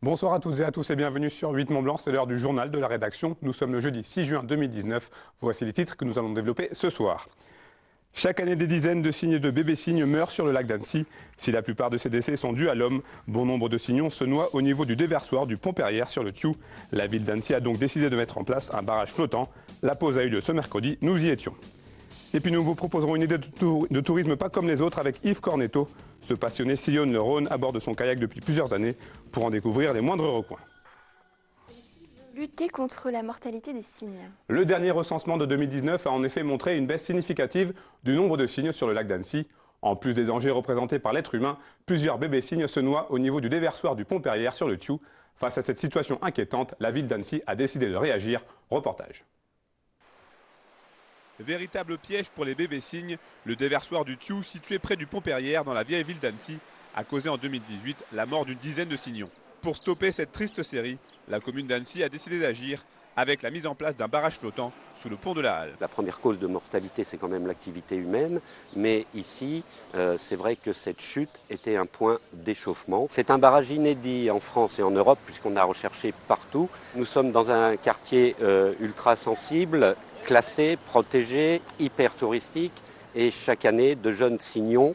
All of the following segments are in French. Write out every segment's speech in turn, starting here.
Bonsoir à toutes et à tous et bienvenue sur 8 Mont-Blanc, c'est l'heure du journal de la rédaction. Nous sommes le jeudi 6 juin 2019. Voici les titres que nous allons développer ce soir. Chaque année, des dizaines de cygnes de bébés cygnes meurent sur le lac d'Annecy. Si la plupart de ces décès sont dus à l'homme, bon nombre de cygnons se noient au niveau du déversoir du Pont-Perrière sur le Thiou. La ville d'Annecy a donc décidé de mettre en place un barrage flottant. La pause a eu lieu ce mercredi, nous y étions. Et puis nous vous proposerons une idée de tourisme pas comme les autres avec Yves Cornetto. Ce passionné sillonne le Rhône à bord de son kayak depuis plusieurs années pour en découvrir les moindres recoins. Lutter contre la mortalité des cygnes. Le dernier recensement de 2019 a en effet montré une baisse significative du nombre de cygnes sur le lac d'Annecy. En plus des dangers représentés par l'être humain, plusieurs bébés cygnes se noient au niveau du déversoir du Pont-Perrière sur le Thiou. Face à cette situation inquiétante, la ville d'Annecy a décidé de réagir. Reportage. Véritable piège pour les bébés cygnes, le déversoir du Thiou, situé près du Pont-Perrière dans la vieille ville d'Annecy, a causé en 2018 la mort d'une dizaine de cygnons. Pour stopper cette triste série, la commune d'Annecy a décidé d'agir avec la mise en place d'un barrage flottant sous le pont de la Halle. La première cause de mortalité, c'est quand même l'activité humaine, mais ici, c'est vrai que cette chute était un point d'échauffement. C'est un barrage inédit en France et en Europe, puisqu'on a recherché partout. Nous sommes dans un quartier ultra sensible, classé, protégé, hyper touristique, et chaque année, de jeunes cygnons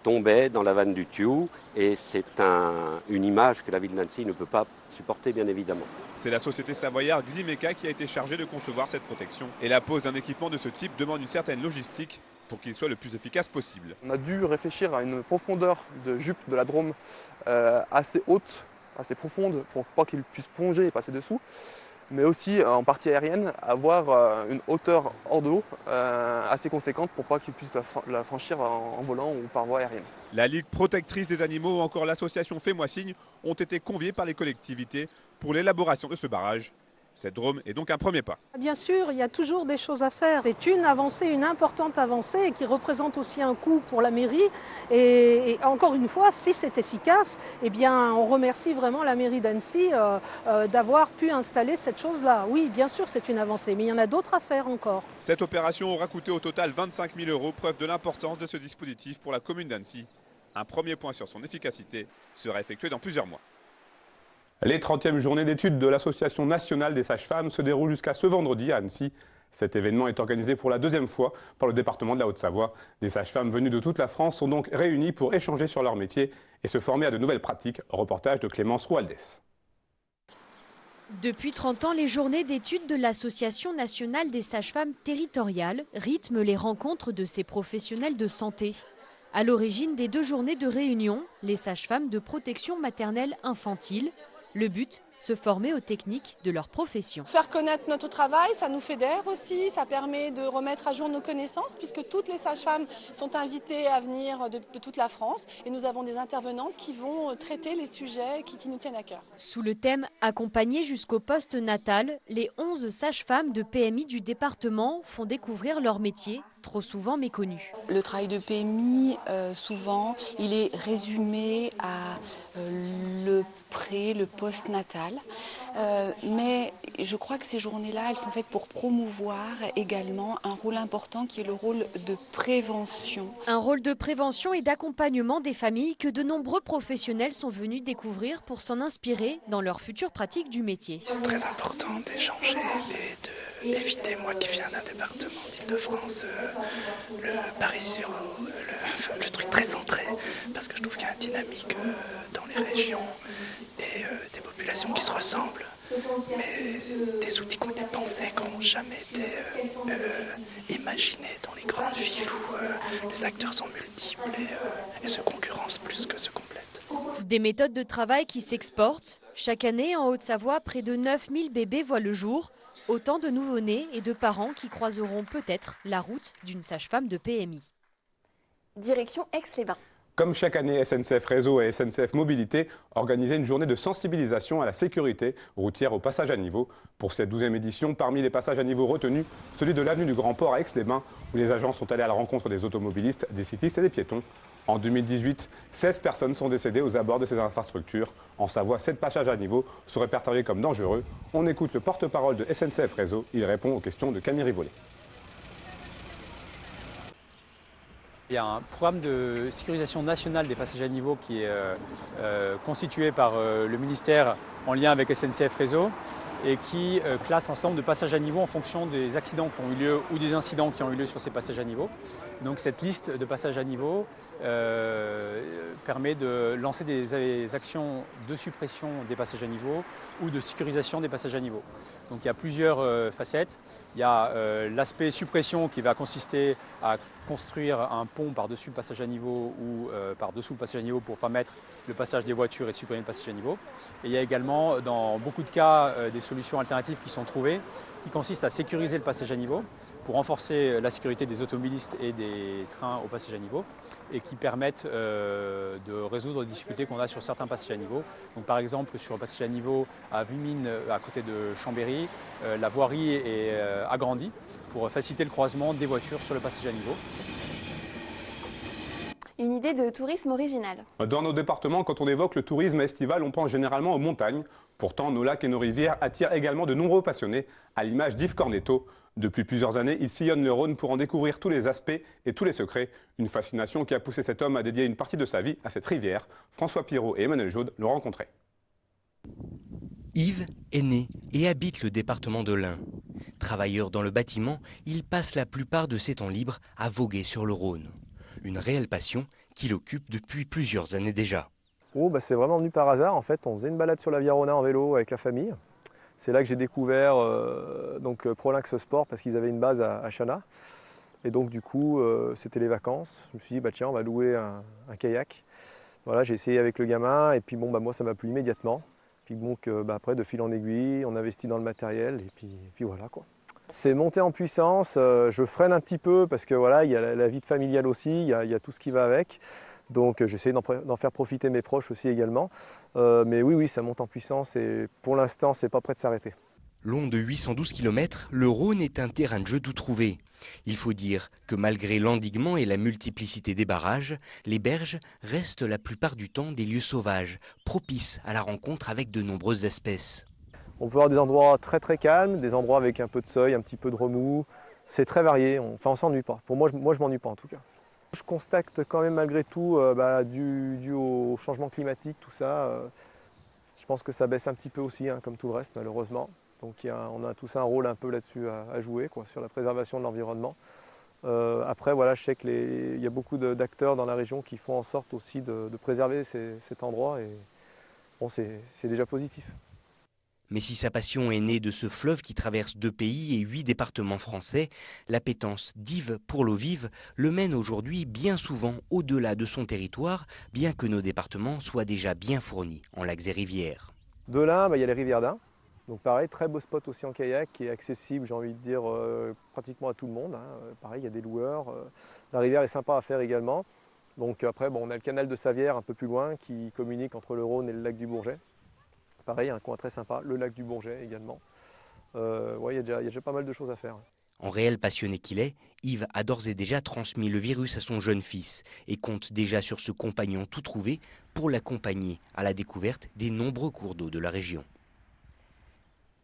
tombaient dans la vanne du Thiou, et c'est une image que la ville d'Annecy ne peut pas supporter, bien évidemment. C'est la société savoyarde Ximeca qui a été chargée de concevoir cette protection. Et la pose d'un équipement de ce type demande une certaine logistique pour qu'il soit le plus efficace possible. On a dû réfléchir à une profondeur de jupe de la Drôme assez haute, assez profonde, pour pas qu'il puisse plonger et passer dessous. Mais aussi en partie aérienne, avoir une hauteur hors de l'eau assez conséquente pour pas qu'il puisse la franchir en volant ou par voie aérienne. La Ligue protectrice des animaux ou encore l'association Fais-moi signe ont été conviés par les collectivités pour l'élaboration de ce barrage. Cette Drôme est donc un premier pas. Bien sûr, il y a toujours des choses à faire. C'est une avancée, une importante avancée qui représente aussi un coût pour la mairie. Et encore une fois, si c'est efficace, eh bien, on remercie vraiment la mairie d'Annecy d'avoir pu installer cette chose-là. Oui, bien sûr, c'est une avancée, mais il y en a d'autres à faire encore. Cette opération aura coûté au total 25 000 €, preuve de l'importance de ce dispositif pour la commune d'Annecy. Un premier point sur son efficacité sera effectué dans plusieurs mois. Les 30e journées d'études de l'Association nationale des sages-femmes se déroulent jusqu'à ce vendredi à Annecy. Cet événement est organisé pour la deuxième fois par le département de la Haute-Savoie. Des sages-femmes venues de toute la France sont donc réunies pour échanger sur leur métier et se former à de nouvelles pratiques. Reportage de Clémence Roualdès. Depuis 30 ans, les journées d'études de l'Association nationale des sages-femmes territoriales rythment les rencontres de ces professionnels de santé. À l'origine des 2 journées de réunion, les sages-femmes de protection maternelle infantile. Le but, se former aux techniques de leur profession. Faire connaître notre travail, ça nous fédère aussi, ça permet de remettre à jour nos connaissances puisque toutes les sages-femmes sont invitées à venir de toute la France et nous avons des intervenantes qui vont traiter les sujets qui nous tiennent à cœur. Sous le thème « Accompagner jusqu'au poste natal », les 11 sages-femmes de PMI du département font découvrir leur métier, trop souvent méconnu. Le travail de PMI, souvent, il est résumé à le le post-natal. Mais je crois que ces journées-là, elles sont faites pour promouvoir également un rôle important qui est le rôle de prévention. Un rôle de prévention et d'accompagnement des familles que de nombreux professionnels sont venus découvrir pour s'en inspirer dans leur future pratique du métier. C'est très important d'échanger et d'éviter, moi qui viens d'un département d'Île-de-France, le parisien, le truc très centré, parce que je trouve qu'il y a une dynamique dans les régions et des populations qui se ressemblent, mais des outils qui ont été pensés, qui n'ont jamais été imaginés dans les grandes villes où les acteurs sont multiples et se concurrencent plus que se complètent. Des méthodes de travail qui s'exportent. Chaque année, en Haute-Savoie, près de 9000 bébés voient le jour. Autant de nouveau-nés et de parents qui croiseront peut-être la route d'une sage-femme de PMI. Direction Aix-les-Bains. Comme chaque année, SNCF Réseau et SNCF Mobilité organisaient une journée de sensibilisation à la sécurité routière au passage à niveau. Pour cette 12e édition, parmi les passages à niveau retenus, celui de l'avenue du Grand Port à Aix-les-Bains, où les agents sont allés à la rencontre des automobilistes, des cyclistes et des piétons. En 2018, 16 personnes sont décédées aux abords de ces infrastructures. En Savoie, 7 passages à niveau sont répertoriés comme dangereux. On écoute le porte-parole de SNCF Réseau. Il répond aux questions de Camille Rivollet. Il y a un programme de sécurisation nationale des passages à niveau qui est constitué par le ministère en lien avec SNCF Réseau et qui classe un certain nombre de passages à niveau en fonction des accidents qui ont eu lieu ou des incidents qui ont eu lieu sur ces passages à niveau. Donc cette liste de passages à niveau permet de lancer des actions de suppression des passages à niveau ou de sécurisation des passages à niveau. Donc il y a plusieurs facettes. Il y a l'aspect suppression qui va consister à construire un pont par-dessus le passage à niveau ou par-dessous le passage à niveau pour permettre le passage des voitures et de supprimer le passage à niveau. Et il y a également, dans beaucoup de cas, des solutions alternatives qui sont trouvées, qui consistent à sécuriser le passage à niveau pour renforcer la sécurité des automobilistes et des trains au passage à niveau et qui permettent de résoudre les difficultés qu'on a sur certains passages à niveau. Donc, par exemple, sur le passage à niveau à Vimines, à côté de Chambéry, la voirie est agrandie pour faciliter le croisement des voitures sur le passage à niveau. Une idée de tourisme original. Dans nos départements, quand on évoque le tourisme estival, on pense généralement aux montagnes. Pourtant, nos lacs et nos rivières attirent également de nombreux passionnés, à l'image d'Yves Cornetto. Depuis plusieurs années, il sillonne le Rhône pour en découvrir tous les aspects et tous les secrets. Une fascination qui a poussé cet homme à dédier une partie de sa vie à cette rivière. François Pirot et Emmanuel Jaude l'ont rencontré. Yves est né et habite le département de l'Ain. Travailleur dans le bâtiment, il passe la plupart de ses temps libres à voguer sur le Rhône. Une réelle passion qui l'occupe depuis plusieurs années déjà. C'est vraiment venu par hasard. En fait, on faisait une balade sur la Via Rona en vélo avec la famille. C'est là que j'ai découvert Prolinx Sport parce qu'ils avaient une base à Chana. Et donc du coup, c'était les vacances. Je me suis dit, tiens, on va louer un kayak. Voilà, j'ai essayé avec le gamin et puis moi ça m'a plu immédiatement. Puis donc après, de fil en aiguille, on investit dans le matériel et puis voilà quoi. C'est monté en puissance, je freine un petit peu parce que voilà, il y a la vie familiale aussi, il y a tout ce qui va avec. Donc j'essaie d'en faire profiter mes proches aussi également. Mais oui, ça monte en puissance et pour l'instant, c'est pas prêt de s'arrêter. Long de 812 km, le Rhône est un terrain de jeu tout trouvé. Il faut dire que malgré l'endiguement et la multiplicité des barrages, les berges restent la plupart du temps des lieux sauvages, propices à la rencontre avec de nombreuses espèces. On peut avoir des endroits très très calmes, des endroits avec un peu de seuil, un petit peu de remous. C'est très varié, on s'ennuie pas. Pour moi, je m'ennuie pas en tout cas. Je constate quand même malgré tout, dû au changement climatique, tout ça, je pense que ça baisse un petit peu aussi, comme tout le reste malheureusement. Donc on a tous un rôle un peu là-dessus à jouer, sur la préservation de l'environnement. Après, voilà, je sais qu'il y a beaucoup d'acteurs dans la région qui font en sorte aussi de préserver cet endroit et bon, c'est déjà positif. Mais si sa passion est née de ce fleuve qui traverse 2 pays et 8 départements français, l'appétence d'Yves pour l'eau vive le mène aujourd'hui bien souvent au-delà de son territoire, bien que nos départements soient déjà bien fournis en lacs et rivières. De là, il y a les rivières d'Ain. Donc pareil, très beau spot aussi en kayak qui est accessible, j'ai envie de dire, pratiquement à tout le monde. Pareil, il y a des loueurs. La rivière est sympa à faire également. Donc après, on a le canal de Savière un peu plus loin qui communique entre le Rhône et le lac du Bourget. Pareil, un coin très sympa, le lac du Bourget également. Il y a déjà pas mal de choses à faire. En réel passionné qu'il est, Yves a d'ores et déjà transmis le virus à son jeune fils et compte déjà sur ce compagnon tout trouvé pour l'accompagner à la découverte des nombreux cours d'eau de la région.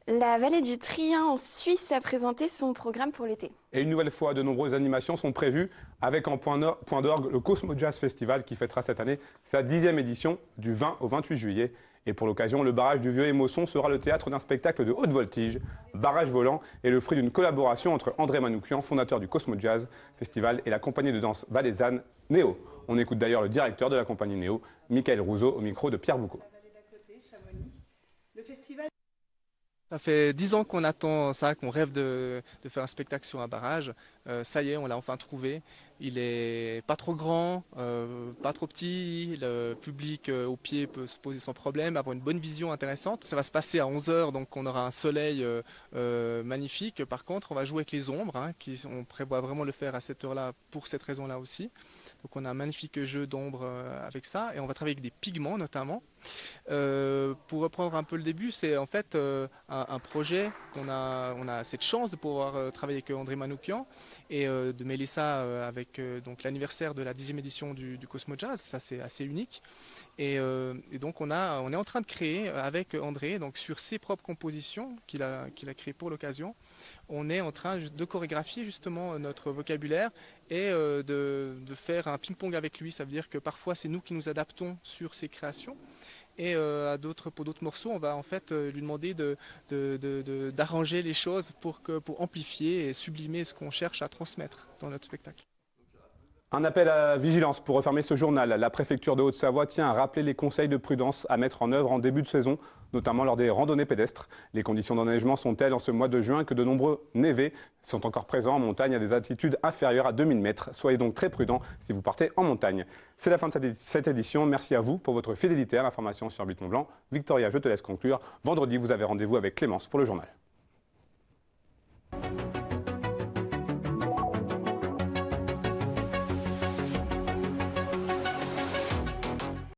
La vallée du Trien en Suisse a présenté son programme pour l'été. Et une nouvelle fois, de nombreuses animations sont prévues avec en point d'orgue le Cosmo Jazz Festival qui fêtera cette année sa 10e édition du 20 au 28 juillet. Et pour l'occasion, le barrage du Vieux-Émosson sera le théâtre d'un spectacle de haute voltige. Barrage volant est le fruit d'une collaboration entre André Manoukian, fondateur du Cosmo Jazz Festival, et la compagnie de danse valaisanne Néo. On écoute d'ailleurs le directeur de la compagnie Néo, Michael Rousseau, au micro de Pierre Boucaud. Le festival... Ça fait 10 ans qu'on attend ça, qu'on rêve de faire un spectacle sur un barrage. Ça y est, on l'a enfin trouvé. Il est pas trop grand, pas trop petit. Le public au pied peut se poser sans problème, avoir une bonne vision intéressante. Ça va se passer à 11h, donc on aura un soleil magnifique. Par contre, on va jouer avec les ombres. On prévoit vraiment le faire à cette heure-là pour cette raison-là aussi. Donc on a un magnifique jeu d'ombre avec ça et on va travailler avec des pigments notamment. Pour reprendre un peu le début, c'est en fait un projet on a cette chance de pouvoir travailler avec André Manoukian et de mêler ça avec donc l'anniversaire de la 10e édition du Cosmo Jazz. Ça c'est assez unique. Et donc on est en train de créer avec André, donc sur ses propres compositions qu'il a créées pour l'occasion, on est en train de chorégraphier justement notre vocabulaire et de faire un ping-pong avec lui. Ça veut dire que parfois c'est nous qui nous adaptons sur ses créations. Et pour d'autres morceaux, on va en fait lui demander d'arranger les choses pour amplifier et sublimer ce qu'on cherche à transmettre dans notre spectacle. Un appel à vigilance pour refermer ce journal. La préfecture de Haute-Savoie tient à rappeler les conseils de prudence à mettre en œuvre en début de saison, notamment lors des randonnées pédestres. Les conditions d'enneigement sont telles en ce mois de juin que de nombreux névés sont encore présents en montagne à des altitudes inférieures à 2000 mètres. Soyez donc très prudents si vous partez en montagne. C'est la fin de cette édition. Merci à vous pour votre fidélité à l'information sur 8 Mont Blanc. Victoria, je te laisse conclure. Vendredi, vous avez rendez-vous avec Clémence pour le journal.